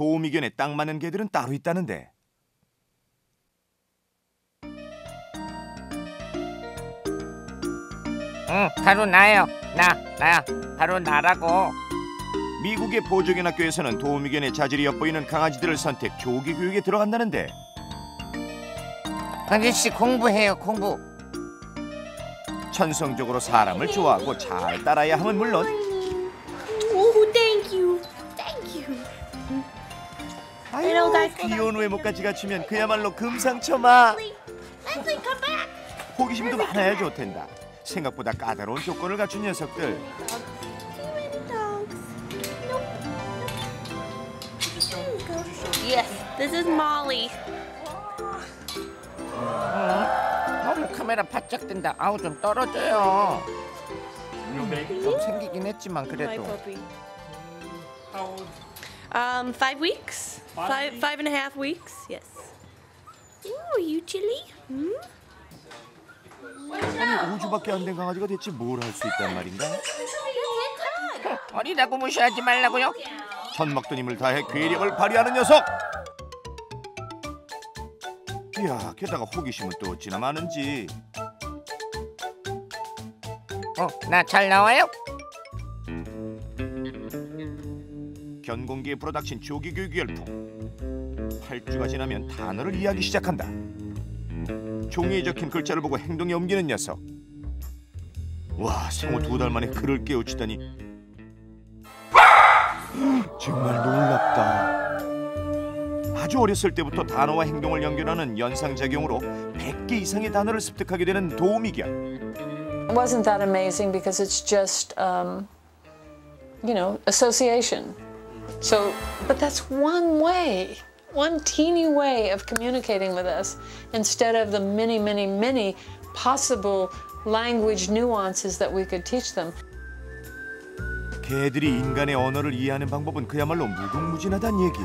도우미견에 딱 맞는 개들은 따로 있다는데. 응, 바로 나예요. 나야. 바로 나라고. 미국의 보조견 학교에서는 도우미견의 자질이 엿보이는 강아지들을 선택 조기 교육에 들어간다는데. 아저씨 공부해요, 공부. 천성적으로 사람을 좋아하고 잘 따라야 함은 물론 Oh, thank you. 아유, 귀여운 외모까지 갖추면 그야말로 금상첨화. Leslie, come back. 호기심도 많아야 좋텐다. 생각보다 까다로운 조건을 갖춘 녀석들. Yes, this is Molly. 너무 카메라 바짝 든다. 아우, 좀 떨어져요. 좀 생기긴 했지만 My 그래도. puppy. How old? 5 weeks. Five and a half weeks. Yes. Ooh, you chilly? 아니 5주밖에 안 된 강아지가 대체 뭘 할 수 있단 말인가? 어리다고 무시하지 말라고요. 천막던 힘을 다해 괴력을 발휘하는 녀석. 이야, 게다가 호기심은 또 어찌나 많은지. 나 잘 나와요? 견공기에 불어닥친 조기 교육 열풍. 8주가 지나면 단어를 이해하기 시작한다. 종이에 적힌 글자를 보고 행동에 옮기는 녀석. 와, 생후 2달 만에 글을 깨우치다니 정말 놀랍다. 아주 어렸을 때부터 단어와 행동을 연결하는 연상작용으로 100개 이상의 단어를 습득하게 되는 도우미견. Wasn't that amazing? Because it's just, association. So, but that's one way, one teeny way of communicating with us instead of the many, many, many possible language nuances that we could teach them. 개들이 인간의 언어를 이해하는 방법은 그야말로 무궁무진하다는 얘기.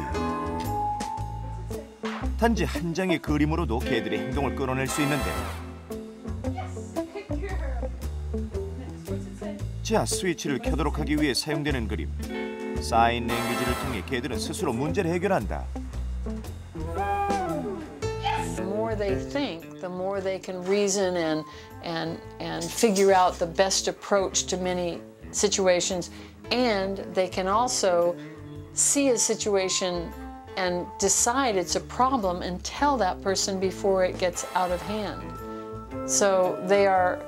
단지 한 장의 그림으로도 개들의 행동을 끌어낼 수 있는데. 자, 스위치를 켜도록 하기 위해 사용되는 그림. 사인 랭귀지를 통해 개들은 스스로 문제를 해결한다. The more they think, the more they can reason and figure out the best approach to many situations, and they can also see a situation and decide it's a problem and tell that person before it gets out of hand. So they are,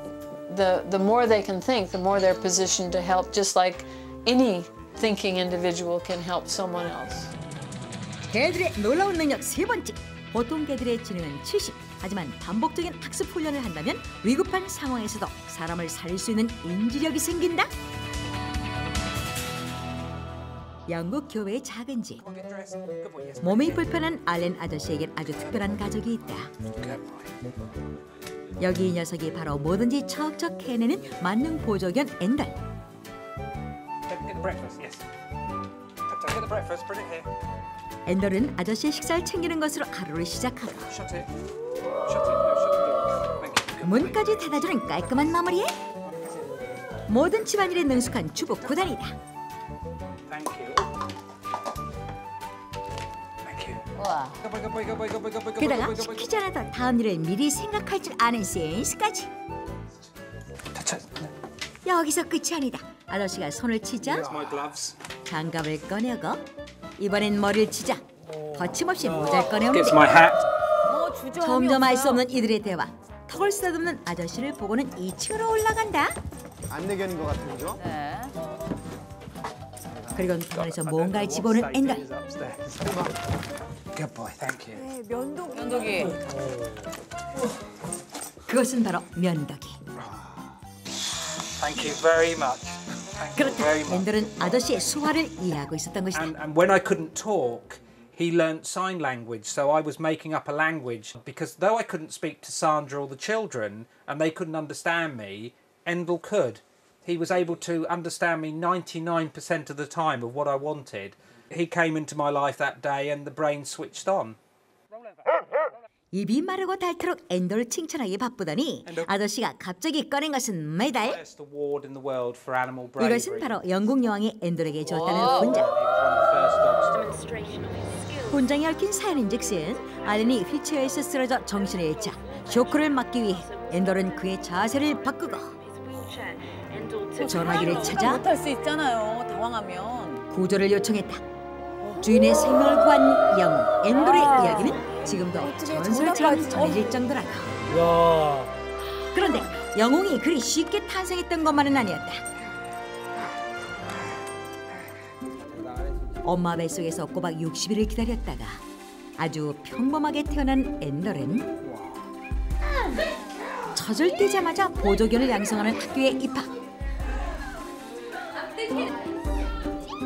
the more they can think, the more they're positioned to help, just like any thinking individual can help someone else. 개들의 놀라운 능력 세 번째. 보통 개들의 지능은 70. 하지만 반복적인 학습 훈련을 한다면 위급한 상황에서도 사람을 살릴 수 있는 인지력이 생긴다. 영국 교회의 작은 집. 몸이 불편한 알렌 아저씨에겐 아주 특별한 가족이 있다. 여기 이 녀석이 바로 뭐든지 척척 해내는 만능 보조견 앤덜. 앤덜은 아저씨의 식사를 챙기는 것으로 하루를 시작하고 문까지 닫아주는 깔끔한 마무리에 모든 집안일에 능숙한 주부 구단이다. 게다가 시키지 않아도 다음 일을 미리 생각할 줄 아는 센스까지. 여기서 끝이 아니다. 아저씨가 손을 치자 장갑을 꺼내고 이번엔 머리를 치자 거침없이 모자를 꺼내오는데 점점 알 수 없는 이들의 대화. 턱을 쓰다듬는 아저씨를 보고는 2층으로 올라간다. 안내견인 것 같은데요? 그리고 손에서 뭔가를 집어오는 앤덜. Good boy, thank you. 면도기. 그것은 바로 면도기. Thank you very much. Thank you 그렇다. very much. 앤덜은 아저씨의 수화를 이해하고 있었던 것이다. And when I couldn't talk, he learnt sign language. So I was making up a language because though I couldn't speak to Sandra or the children and they couldn't understand me, Endel could. He was able to understand me 99% of the time of what I wanted. He came into my life that day and the brain switched on. 입이 마르고 닳도록 앤더를 칭찬하기 바쁘더니 아저씨가 갑자기 꺼낸 것은 메달. Highest award in the world for animal bravery. 이것은 바로 영국 여왕이 앤더에게 주었다는 He 훈장. was one of the first 본장이 얽힌 사연인즉슨 알린이 휠체어에서 쓰러져 정신을 잃자 쇼크를 막기 위해 앤더는 그의 자세를 바꾸고 전화기를 찾아 못할 수 있잖아요. 당황하면. 구조를 요청했다. 주인의 생명을 구한 영웅 앤더의 이야기는 지금도 전설처럼 전해질 정도라고. 그런데 영웅이 그리 쉽게 탄생했던 것만은 아니었다. 엄마 뱃속에서 꼬박 60일을 기다렸다가 아주 평범하게 태어난 앤더는 젖을 떼자마자 보조견을 양성하는 학교에 입학.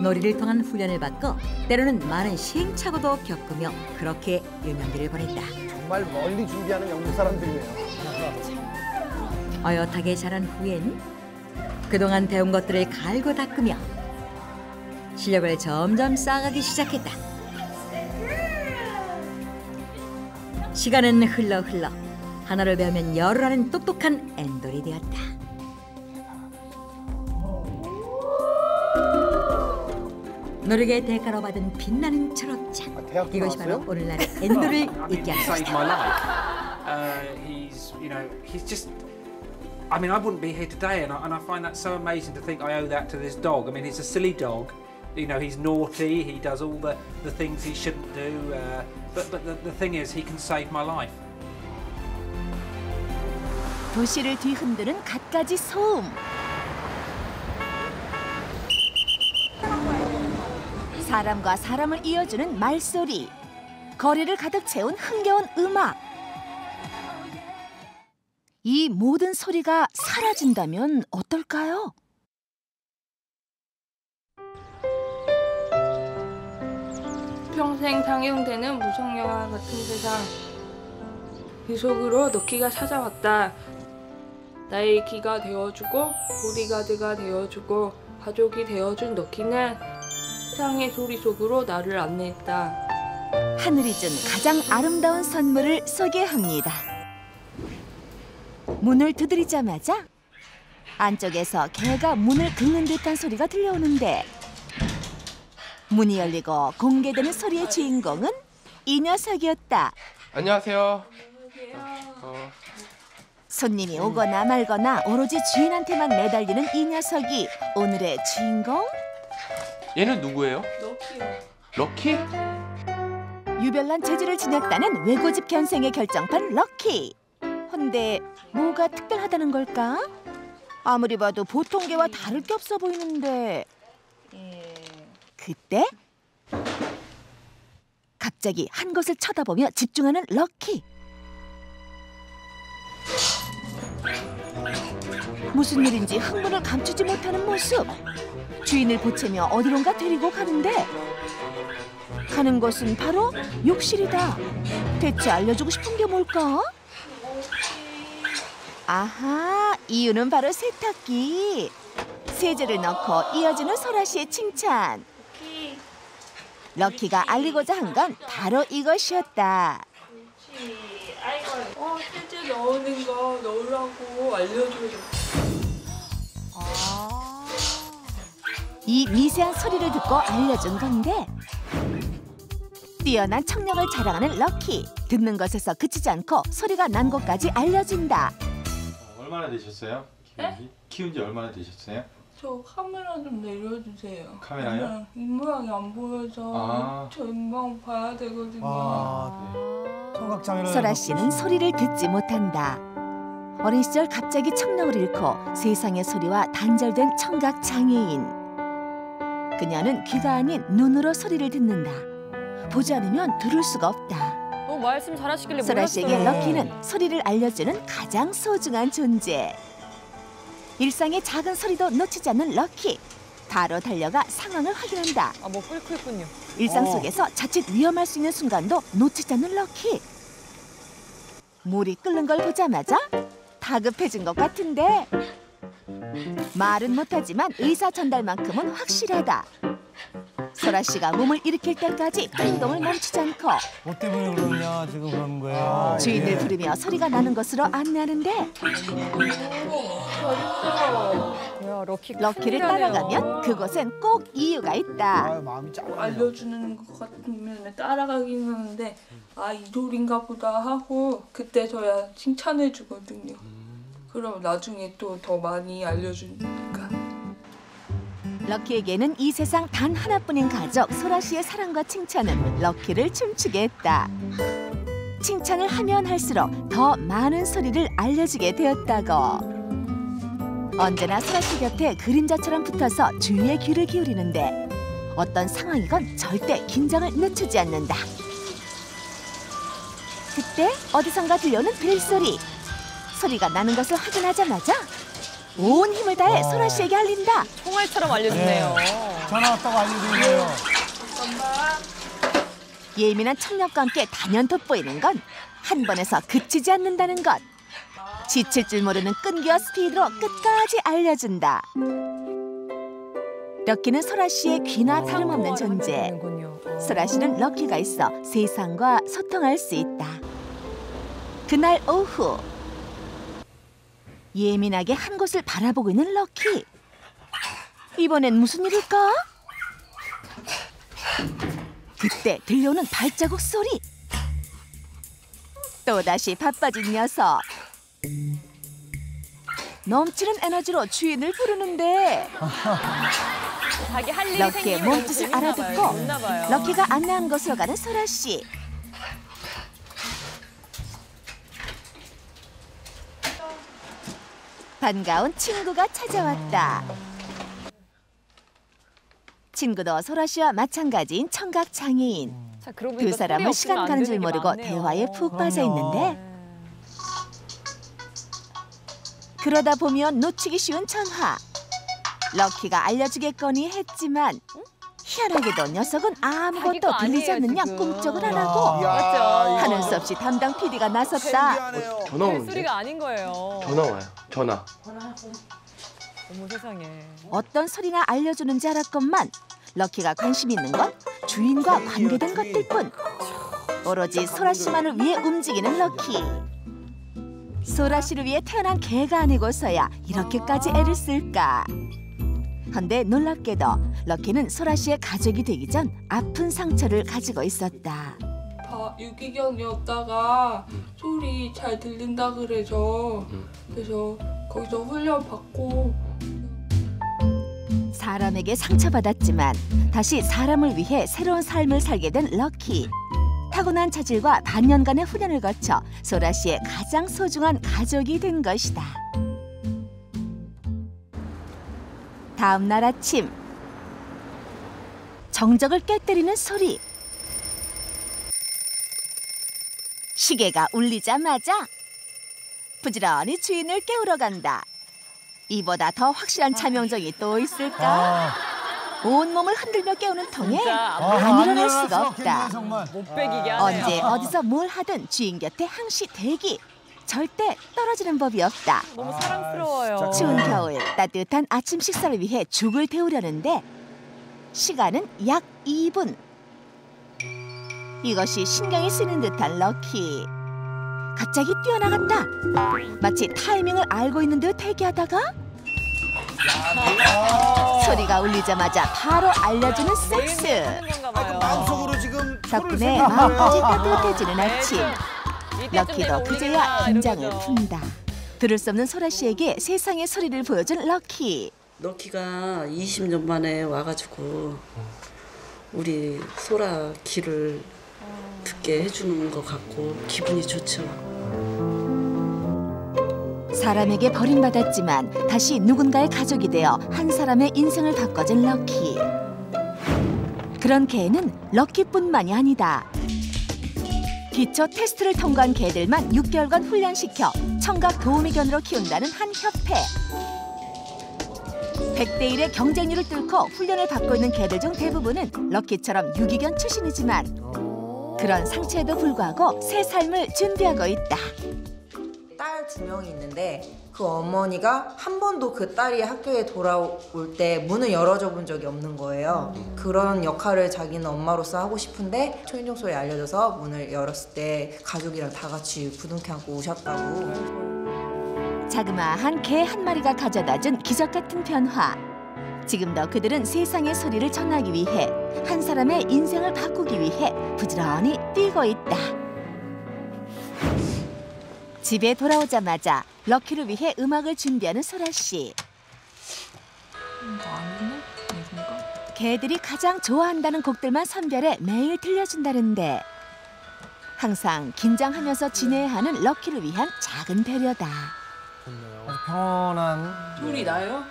놀이를 통한 훈련을 받고 때로는 많은 시행착오도 겪으며 그렇게 유년기를 보냈다. 정말 멀리 준비하는 영국 사람들이네요. 어엿하게 자란 후엔 그동안 배운 것들을 갈고 닦으며 실력을 점점 쌓아가기 시작했다. 시간은 흘러 하나를 배우면 열을 똑똑한 앤돌이 되었다. 노력의 대가로 받은 빛나는 졸업장. 이것이 바로 오늘날의 앤돌을 있게 한 것이다. I mean, I wouldn't be here today, and I find that so amazing to think I owe that to this dog. I mean, he's a silly dog. You know, he's naughty. He does all the things he shouldn't do. But the thing is, he can save my life. 도시를 뒤흔드는 갖가지 소음. 사람과 사람을 이어주는 말소리. 거리를 가득 채운 흥겨운 음악. 이 모든 소리가 사라진다면 어떨까요? 평생 상영되는 무성영화 같은 세상. 귀속으로 럭키가 찾아왔다. 나의 기가 되어주고 보디가드가 되어주고 가족이 되어준 럭키는 세상의 소리 속으로 나를 안내했다. 하늘이 준 가장 아름다운 선물을 소개합니다. 문을 두드리자마자 안쪽에서 개가 문을 긁는 듯한 소리가 들려오는데 문이 열리고 공개되는 소리의 주인공은 이 녀석이었다. 안녕하세요. 손님이 오거나 말거나 오로지 주인한테만 매달리는 이 녀석이 오늘의 주인공? 얘는 누구예요? 럭키? 유별난 재주를 지녔다는 외고집 견생의 결정판 럭키. 헌데 뭐가 특별하다는 걸까? 아무리 봐도 보통 개와 다를 게 없어 보이는데 그때 갑자기 한 곳을 쳐다보며 집중하는 럭키. 무슨 일인지 흥분을 감추지 못하는 모습. 주인을 보채며 어디론가 데리고 가는데 가는 곳은 바로 욕실이다. 대체 알려주고 싶은 게 뭘까? 아하, 이유는 바로 세탁기. 세제를 넣고 이어지는 소라 씨의 칭찬. 럭키가 알리고자 한 건 바로 이것이었다. 세제 넣는 거 넣으라고 알려줘요. 이 미세한 소리를 듣고 알려준 건데 뛰어난 청력을 자랑하는 럭키. 듣는 것에서 그치지 않고 소리가 난 곳까지 알려준다. 얼마나 되셨어요? 키운 지 얼마나 되셨어요? 저 카메라 좀 내려주세요. 카메라요? 입모양이 안 보여서 저 입모양 봐야 되거든요. 소라 씨는 소리를 듣지 못한다. 어린 시절 갑자기 청력을 잃고 세상의 소리와 단절된 청각 장애인. 그녀는 귀가 아닌 눈으로 소리를 듣는다. 보지 않으면 들을 수가 없다. 말씀 잘하시길래 소라 씨에게 럭키는 소리를 알려주는 가장 소중한 존재. 일상의 작은 소리도 놓치지 않는 럭키. 바로 달려가 상황을 확인한다. 뭐 끓고 있군요. 일상 속에서 자칫 위험할 수 있는 순간도 놓치지 않는 럭키. 물이 끓는 걸 보자마자 다급해진 것 같은데 말은 못하지만 의사 전달만큼은 확실하다. 소라 씨가 몸을 일으킬 때까지 행동을 멈추지 않고 뭐 때문에 그러냐 지금 그러는 거예요. 주인을 부르며 소리가 나는 곳으로 안내하는데 뭐야, 럭키를 따라가면 그곳엔 꼭 이유가 있다. 알려주는 것 같으면 따라가긴 하는데 아, 이 소리인가 보다 하고 그때서야 칭찬해 주거든요. 그럼 나중에 또 더 많이 알려주니까. 럭키에게는 이 세상 단 하나뿐인 가족 소라 씨의 사랑과 칭찬은 럭키를 춤추게 했다. 칭찬을 하면 할수록 더 많은 소리를 알려주게 되었다고. 언제나 소라 씨 곁에 그림자처럼 붙어서 주위에 귀를 기울이는데 어떤 상황이건 절대 긴장을 늦추지 않는다. 그때 어디선가 들려오는 벨소리. 소리가 나는 것을 확인하자마자 온 힘을 다해 소라 씨에게 알린다. 총알처럼 알려주네요. 전화 왔다고 알려주네요. 예민한 청력과 함께 단연 돋보이는 건 한 번에서 그치지 않는다는 것. 지칠 줄 모르는 끈기와 스피드로 끝까지 알려준다. 럭키는 소라 씨의 귀나 다름없는 존재. 소라 씨는 럭키가 있어 세상과 소통할 수 있다. 그날 오후 예민하게 한 곳을 바라보고 있는 럭키. 이번엔 무슨 일일까? 그때 들려오는 발자국 소리. 또다시 바빠진 녀석. 넘치는 에너지로 주인을 부르는데 자기 할 일이 럭키의 생기면 몸짓을 재밌나 알아듣고 봐요. 재밌나 봐요. 럭키가 안내하는 곳으로 가는 소라 씨. 반가운 친구가 찾아왔다. 친구도 소라 씨와 마찬가지인 청각 장애인. 자, 그러고 두 보니까 사람은 소리 시간 없으면 가는 안 줄 되는 게 모르고 많네요. 대화에 푹 빠져 있는데 그러다 보면 놓치기 쉬운 전화. 럭키가 알려주겠거니 했지만 희한하게도 녀석은 아무것도 들리지 않는 양 꿈쩍을 안 하고 맞죠? 하는 수 없이 담당 PD가 나섰다. 전화 오는데? 소리가 아닌 거예요. 전화 와요. 전화. 어머 세상에. 어떤 소리나 알려주는지 알았건만 럭키가 관심 있는 건 주인과 관계된 것들 뿐. 오로지 소라 씨만을 위해 움직이는 럭키. 소라 씨를 위해 태어난 개가 아니고서야 이렇게까지 애를 쓸까. 헌데 놀랍게도 럭키는 소라 씨의 가족이 되기 전 아픈 상처를 가지고 있었다. 유기견이었다가 소리 잘 들린다 그래서 거기서 훈련 받고 사람에게 상처받았지만 다시 사람을 위해 새로운 삶을 살게 된 럭키. 타고난 차질과 반년간의 훈련을 거쳐 소라 씨의 가장 소중한 가족이 된 것이다. 다음 날 아침 정적을 깨뜨리는 소리. 시계가 울리자마자 부지런히 주인을 깨우러 간다. 이보다 더 확실한 차명정이 또 있을까? 온몸을 흔들며 깨우는 통에 안 일어날 수가 없다. 못 빼기게 하네요. 언제 어디서 뭘 하든 주인 곁에 항시 대기. 절대 떨어지는 법이 없다. 너무 사랑스러워요. 추운 겨울 따뜻한 아침 식사를 위해 죽을 데우려는데 시간은 약 2분. 이것이 신경이 쓰이는 듯한 럭키. 갑자기 뛰어나간다. 마치 타이밍을 알고 있는 듯 대기하다가 소리가 울리자마자 바로 알려주는 섹스. 마음속으로 지금 덕분에 마음까지 따뜻해지는 아침. 럭키도 그제야 긴장을 푼다. 들을 수 없는 소라 씨에게 세상의 소리를 보여준 럭키. 럭키가 20년 만에 와가지고 우리 소라 귀를 듣게 해주는 것 같고 기분이 좋죠. 사람에게 버림받았지만 다시 누군가의 가족이 되어 한 사람의 인생을 바꿔준 럭키. 그런 개는 럭키뿐만이 아니다. 기초 테스트를 통과한 개들만 6개월간 훈련시켜 청각 도우미견으로 키운다는 한 협회. 100대 1의 경쟁률을 뚫고 훈련을 받고 있는 개들 중 대부분은 럭키처럼 유기견 출신이지만 그런 상처에도 불구하고 새 삶을 준비하고 있다. 딸 딸 2명이 있는데 그 어머니가 한 번도 그 딸이 학교에 돌아올 때 문을 열어줘 본 적이 없는 거예요. 그런 역할을 자기는 엄마로서 하고 싶은데 초인종 소리 알려줘서 문을 열었을 때 가족이랑 다 같이 부둥켜 안고 우셨다고. 자그마한 개 한 마리가 가져다준 기적 같은 변화. 지금도 그들은 세상의 소리를 전하기 위해 한 사람의 인생을 바꾸기 위해 부지런히 뛰고 있다. 집에 돌아오자마자 럭키를 위해 음악을 준비하는 소라 씨. 개들이 가장 좋아한다는 곡들만 선별해 매일 들려준다는데 항상 긴장하면서 지내야 하는 럭키를 위한 작은 배려다. 아주 편안한. 둘이 나요?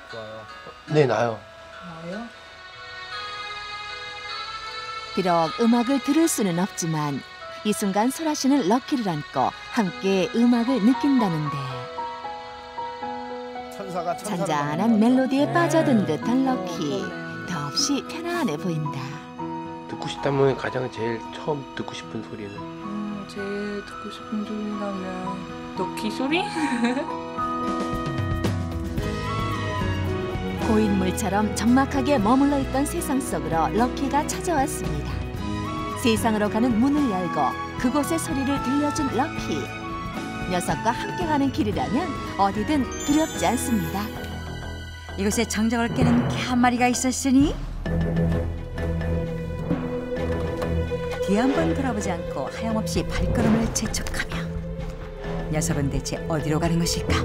네, 나요. 나요? 비록 음악을 들을 수는 없지만 이 순간 소라 씨는 럭키를 안고 함께 음악을 느낀다는데 잔잔한 멜로디에 빠져든 듯한 럭키. 더없이 편안해 보인다. 듣고 싶다면 가장 제일 처음 듣고 싶은 소리는? 제일 듣고 싶은 소리라면 럭키 소리? 고인물처럼 적막하게 머물러 있던 세상 속으로 럭키가 찾아왔습니다. 세상으로 가는 문을 열고 그곳의 소리를 들려준 럭키. 녀석과 함께 가는 길이라면 어디든 두렵지 않습니다. 이곳에 정적을 깨는 개 한 마리가 있었으니 뒤 한 번 돌아보지 않고 하염없이 발걸음을 재촉하며 녀석은 대체 어디로 가는 것일까?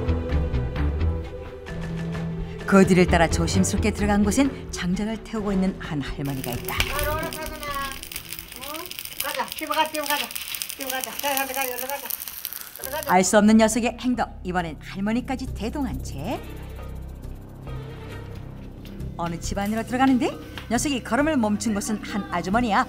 그 뒤를 따라 조심스럽게 들어간 곳엔 장작을 태우고 있는 한 할머니가 있다. 가자, 집에 가자. 알 수 없는 녀석의 행동. 이번엔 할머니까지 대동한 채 어느 집 안으로 들어가는데 녀석이 걸음을 멈춘 곳은 한 아주머니야.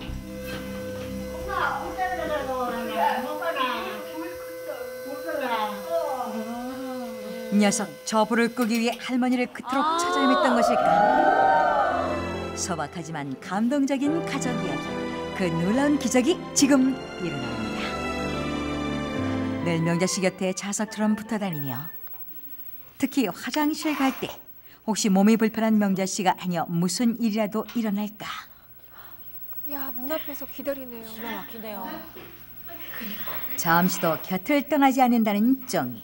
녀석 저 불을 끄기 위해 할머니를 그토록 찾아 헤맸던 것일까? 소박하지만 감동적인 가족 이야기. 그 놀라운 기적이 지금 일어납니다. 늘 명자 씨 곁에 자석처럼 붙어 다니며 특히 화장실 갈 때 혹시 몸이 불편한 명자 씨가 행여 무슨 일이라도 일어날까? 야, 문 앞에서 기다리네요. 기가 막히네요. 잠시도 곁을 떠나지 않는다는 정이.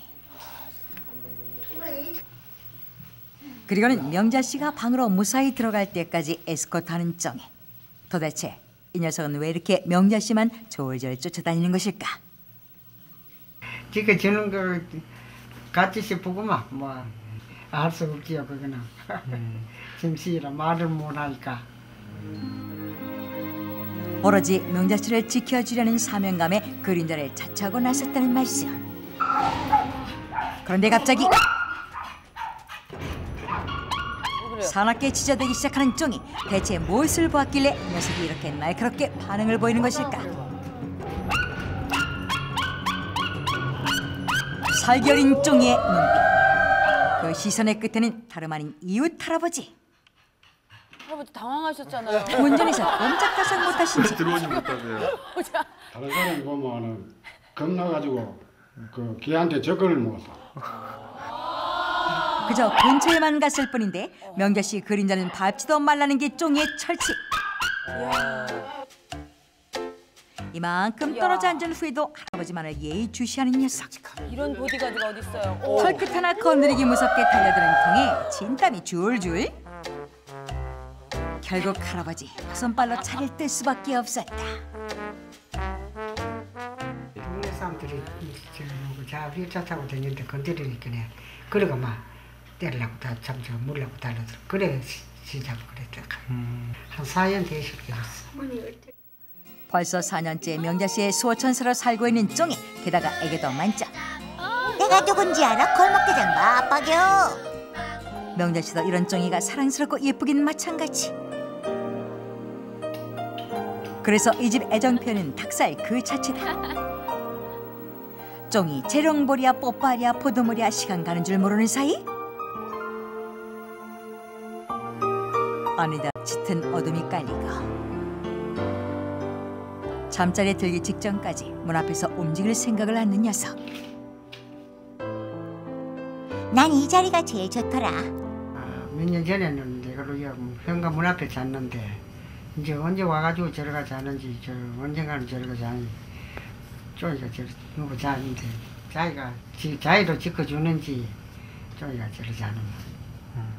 그리고는 명자 씨가 방으로 무사히 들어갈 때까지 에스코트하는 정이. 도대체 이 녀석은 왜 이렇게 명자 씨만 졸졸 쫓아다니는 것일까? 지켜주는 걸 같이 싶으구만. 뭐 알 수 없지요, 그거는. 짐씨라 말을 못하니까. 오로지 명자 씨를 지켜주려는 사명감에 그림자를 자처하고 나섰다는 말씀. 그런데 갑자기 사납게 지저대기 시작하는 쫑이. 대체 무엇을 보았길래 녀석이 이렇게 날카롭게 반응을 보이는 것일까? 살기 어린 쫑이의 눈빛. 그 시선의 끝에는 다름 아닌 이웃 할아버지. 할아버지 당황하셨잖아요. 운전에서 꼼짝달싹 못하신지. 들어오지 못하세요. 다른 사람 보면은 겁나가지고 그 걔한테 접근을 못해. 그저 근처에만 갔을 뿐인데 명자 씨 그림자는 밟지도 말라는 게 쫑이의 철칙. 이만큼 떨어져 앉은 후에도 할아버지만을 예의주시하는 녀석. 이런 보디가드가 어딨어요. 털끝 하나 건드리기 무섭게 달려드는 통에 진땀이 줄줄. 결국 할아버지 손발로 차를 뜰 수밖에 없었다. 동네 사람들이 자 휠차 타고 다니는데 건드리니까 그러고 막 때리려고 다 잠시 물려고 달려들어. 그래 시작을 그랬다. 한 4년 되셨겠어. 벌써 4년째 명자 씨의 수호천사로 살고 있는 쫑이. 게다가 애교도 만점. 내가 누군지 알아? 골목대장 맞박여. 명자 씨도 이런 쫑이가 사랑스럽고 예쁘긴 마찬가지. 그래서 이 집 애정 표현은 닭살 그 자체다. 쫑이 재롱보리야 뽀빠리야 포도물이야 시간 가는 줄 모르는 사이 어느덧 짙은 어둠이 깔리고 잠자리에 들기 직전까지 문 앞에서 움직일 생각을 않는 녀석. 난 이 자리가 제일 좋더라. 몇 년 전에는 이걸로 현관 문 앞에 잤는데 이제 언제 와가지고 저러가 자는지 언젠가는 저러가 자는지 쪼이가 누구 자는데 자기가 자기도 지켜주는지 쪼이가 저러 자는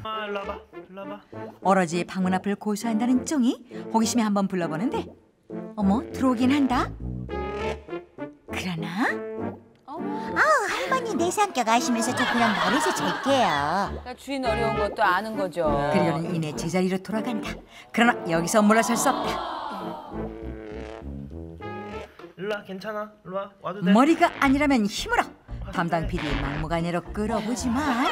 거야. 일로 와봐. 일로 와봐. 오로지 방문 앞을 고수한다는 쫑이 호기심에 한번 불러보는데 어머 들어오긴 한다. 그러나 아우 할머니 내 성격 아시면서 저 그냥 머리서 잘게요. 그러니까 주인 어려운 것도 아는 거죠. 그려는 이내 제자리로 돌아간다. 그러나 여기서 물러설 수 없다. 일로 와. 괜찮아. 일로 와. 와도 돼. 머리가 아니라면 힘으로 담당 PD 막무가내로 끌어보지만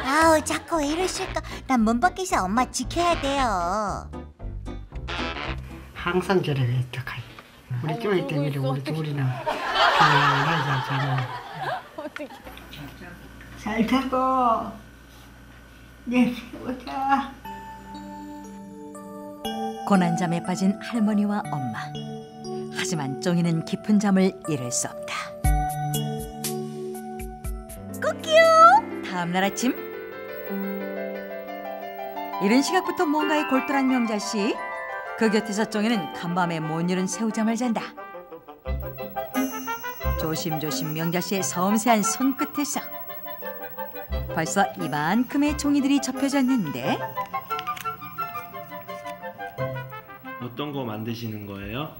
아우 자꾸 왜 이러실까. 난 문 밖에서 엄마 지켜야 돼요. 항상 저래 어떡하지. 우리 쪼이 때문에 우리 둘이는 편안하게 잘 자는 어떻게? 잘 타고 네 오자. 고난잠에 빠진 할머니와 엄마. 하지만 쫑이는 깊은 잠을 이룰 수 없다. 꼭기요. 다음 날 아침 이른 시각부터 뭔가에 골똘한 명자씨. 그 곁에서 쫑이는 간밤에 못 이룬 새우잠을 잔다. 조심조심 명자씨의 섬세한 손끝에서 벌써 이만큼의 종이들이 접혀졌는데 어떤 거 만드시는 거예요?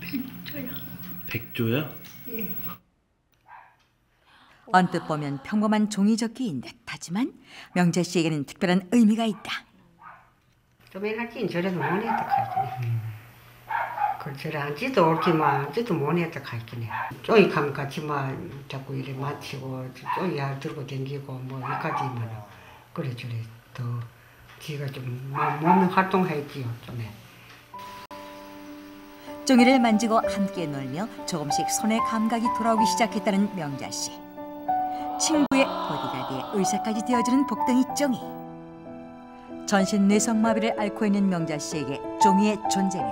백조요. 백조요? 예. 언뜻 보면 평범한 종이접기인 듯 하지만 명자씨에게는 특별한 의미가 있다. 조명할지는 저래도 못했다 할지네. 그 저래 앉지도 옳기만 앉지도 못했다 할지네. 쪼이 가면 같이만 자꾸 이래 맞히고 쪼이 알 들고 댕기고 뭐 이까지만 그래 저래 더 지가 좀 몸 활동했지요 좀에. 종이를 만지고 함께 놀며 조금씩 손의 감각이 돌아오기 시작했다는 명자씨. 친구의 보디가드의 의사까지 되어주는 복덩이 종이. 전신 뇌성마비를 앓고 있는 명자씨에게 종이의 존재는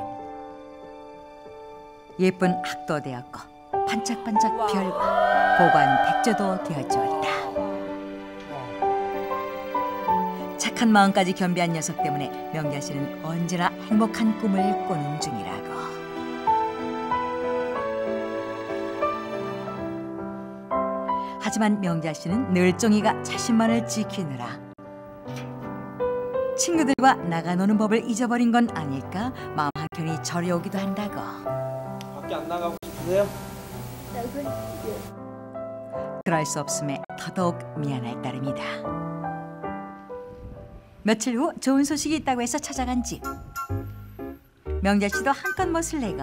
예쁜 학도 되었고 반짝반짝 별과 보관 백조도 되어주었다. 착한 마음까지 겸비한 녀석 때문에 명자씨는 언제나 행복한 꿈을 꾸는 중이라고. 하지만 명자씨는 늘 종이가 자신만을 지키느라 친구들과 나가 노는 법을 잊어버린 건 아닐까 마음 한켠이 저려오기도 한다고. 밖에 안 나가고 싶으세요? 그럴 수 없음에 더더욱 미안할 따름이다. 며칠 후 좋은 소식이 있다고 해서 찾아간 집. 명자씨도 한껏 멋을 내고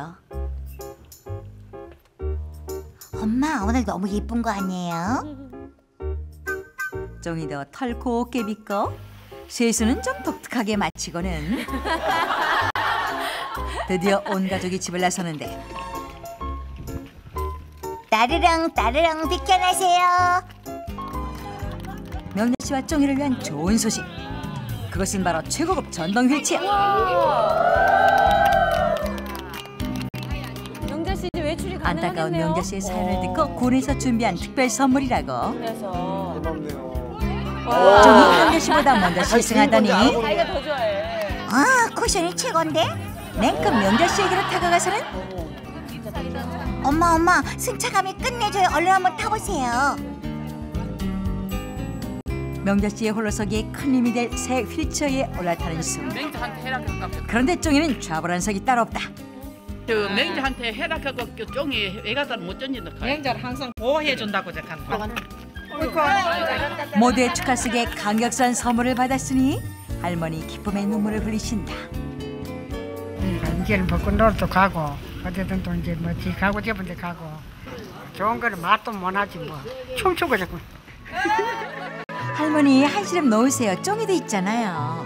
엄마 오늘 너무 예쁜 거 아니에요? 종이도 털 곱게 빗고 세수는 좀 독특하게 마치고는 드디어 온 가족이 집을 나서는데 따르릉 따르릉 비켜나세요. 명자씨와 종이를 위한 좋은 소식. 그것은 바로 최고급 전동 휠체어. 명자씨 이제 외출이 가능하겠네요. 안타까운 명자씨의 사연을 듣고 군에서 준비한 특별 선물이라고. 그래서 종이 명자씨보다 먼저 시승하더니 자기가 더 좋아해. 아 쿠션이 최고인데? 냉큼 명자씨에게로 다가가서는 엄마 승차감이 끝내줘요. 얼른 한번 타보세요. 명자씨의 홀로서기에 큰 힘이 될 새 휠체어에 올라타는 순간 그런데 종이는 좌불안석이 따로 없다. 저 맹자한테 해락하고 종이 애가들 못 던진다. 맹자를 항상 보호해준다고 생각한다. 모두의 축하 속에 감격스러운 선물을 받았으니 할머니 기쁨의 눈물을 흘리신다. 이제는 벚꽃놀이도 가고 어디든 또 이제 뭐 가고 싶은 데 가고 좋은 거는 맛도 못하지 뭐 춤추고 자꾸. 할머니 한시름 놓으세요. 쫑이도 있잖아요.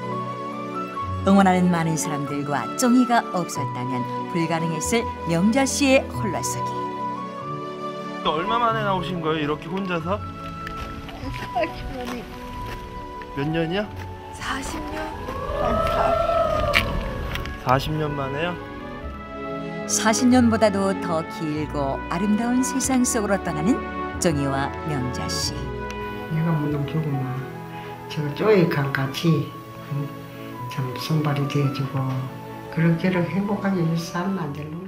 응원하는 많은 사람들과 쫑이가 없었다면 불가능했을 명자씨의 홀로서기. 또 얼마 만에 나오신 거예요? 이렇게 혼자서? 40년이. 몇 년이요? 40년. 40년 만에요? 40년보다도 더 길고 아름다운 세상 속으로 떠나는 복종이와 명자 씨. 내가 문동 죽으면 저 쪼이칸 같이 참 손발이 되어주고 그렇게 행복하게 살면 안 될로.